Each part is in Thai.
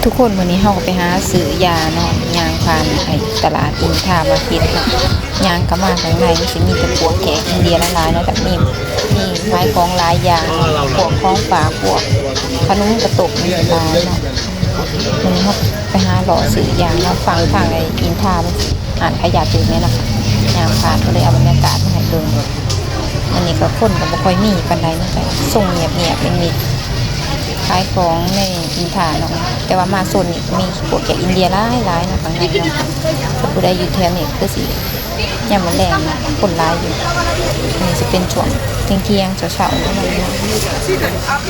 ทุกคนวันนี้เฮาก็ไปหาซื้อยาเนาะยางผ่านไอ้ตลาดอินทามาร์เก็ตเนาะยางก็มาข้างในมันสิมีแต่พวกแขกอินเดียหลายๆเนาะแต่มีขายของหลายอย่างพวกของฝากพวกขนมกระตุกมีหลายเนาะวันนี้เฮาไปหาหล่อซื้อยางเนาะฟังทางไอ้อินทามันอ่านขยะตื่นเนี่ยนะคะยางผ่านก็เลยเอาบรรยากาศมาให้เบิ่งอันนี้ก็คนก็บ่ค่อยมีปานใดเนาะแต่ส่งเงียบๆเป็นมิตรขายของในอินทาเนาะแต่ว่ามาโซนนี้มีพวกแกอินเดียหลายๆนะบางอย่างเนาะผู้ใดอยู่แถวนี้ก็สิยามมื้อแลงเนาะคนหลายอยู่นี่สิเป็นช่วงเที่ยงๆเช้าๆเนาะ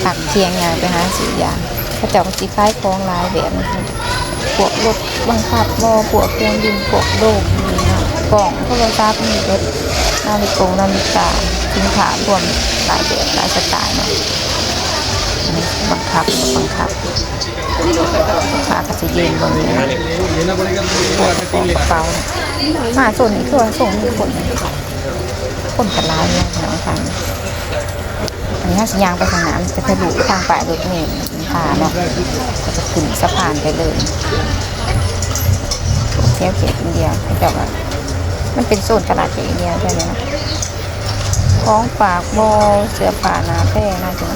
ผักเที่ยงยางไปหาซื้อยาเขาเจ้าก็สิขายของหลายแบบพวกรถบังคับพวกเครื่องบินพวกโลกนี่เนาะกล่องโทรศัพท์นี่รถนาฬิกาสินค้ารวมหลายแบบหลายสไตล์เนาะบังคับลูกค้าก็จะยืนบนนี้พวกของกระเป๋ามาส่วนนี้คือส่งมีคนกันร้ายเนี่ยน้องทางอันนี้สัญญาณไปทางน้ำจะทะลุทางป่ายรถเมล์พาเนาะก็จะขึ้นสะพานไปเลยเที่ยวเขตอินเดียแต่ว่ามันเป็นโซนตลาดเขตอินเดียใช่ไหมนะของฝากเสื้อผ้าหนาแพร่น่าจะ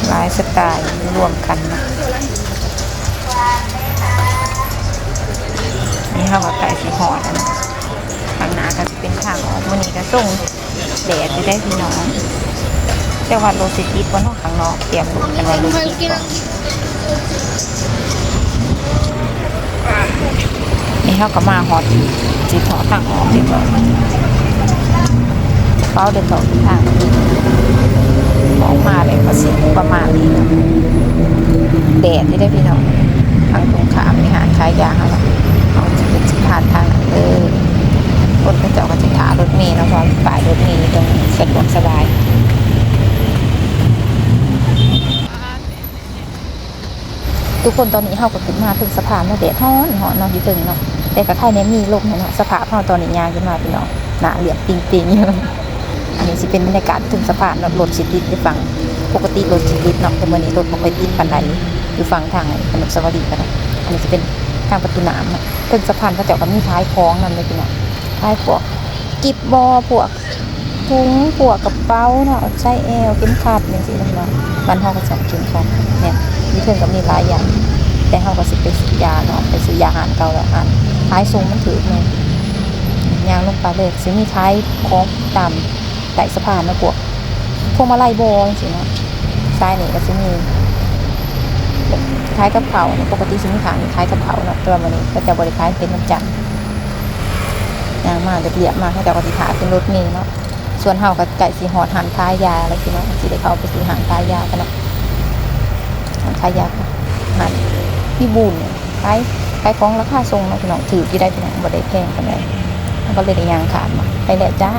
หลายสไตล์รวมกันนะนี่เขาก็ไก่สีหอดนะข้างหน้าก็เป็นทางออกมันนี่ก็ส่งแดดจะได้พี่น้องแต่ว่าโรสิติดวันนอกข้างนอกเตรียมดูกันว่าโรสิติดนี่เขาก็มาหอดจีถอทางออกจีถอเป้าเดินต่อทางนี้ออกมาเลยก็สิประมาณนี้นะแดดที่ได้พี่น้องทางตรงข้ามมีหาดขายยาค่ะเขาจะเป็นสิผ่านทางคนก็จะกันจะถารถเมล์นะเพราะฝ่ายรถเมล์ตรงสะดวกสบายทุกคนตอนนี้เขาก็ขึ้นมาถึงสะพานแล้วแดดฮ้อนเนาะอยู่ตึงเนาะแต่กับใครเนี่ยมีลมเนาะสภาพเขาตอนนี้ยางขึ้นมาพี่น้องหนาเหลี่ยมปิงๆอยู่อันนี้จะเป็นบรรยากาศถึงสะพานรถสิติดไปฟังปกติรถสิติดเนาะแต่เมื่อนี้รถไม่ค่อยติดปานใดอยู่ฝั่งทางถนนสวัสดิ์กันอันนี้จะเป็นทางประตูน้ำนะถึงสะพานก็จะก็มีท้ายคล้องนั่นเลยพี่น้องท้ายพวกกิบบพวกถุงพวกกระเป๋าเนาะใช้แอลเข็มขัดอย่างสิเนาะบ้านเฮาก็จะเข็มขัดเนี่ยมีเพิ่นกับมีหลายอย่างแต่เฮาก็สิไปซื้อยาเนาะไปซื้อยาอาหารเก่าแล้วอ่านท้ายสูงมันถือเลยยางลงไปเลยสิมีท้ายคล้องตามไต่สะพานนะพวกมาลัยบอลสิเนาะซ้ายนี่ก็จะมีท้ายกระเพราปกติสินค้าท้ายกระเพราเนาะตัวมันนี้ก็จะบริการเป็นน้ำจันยางมาเรียบๆมาให้แต่ปฏิภาณเป็นรถเมล์เนาะส่วนเฮาก็ไก่สีหอดหันท้ายยาอะไรสิเนาะสิได้เข้าไปซื้อหันท้ายยากันเนาะหันท้ายยาหันพี่บุญขายของราคาทรงเนาะพี่น้องถือที่ได้พี่น้องบ่ได้แพงกันเลยก็เลยได้ยางขาดมาไปแล้วจ้า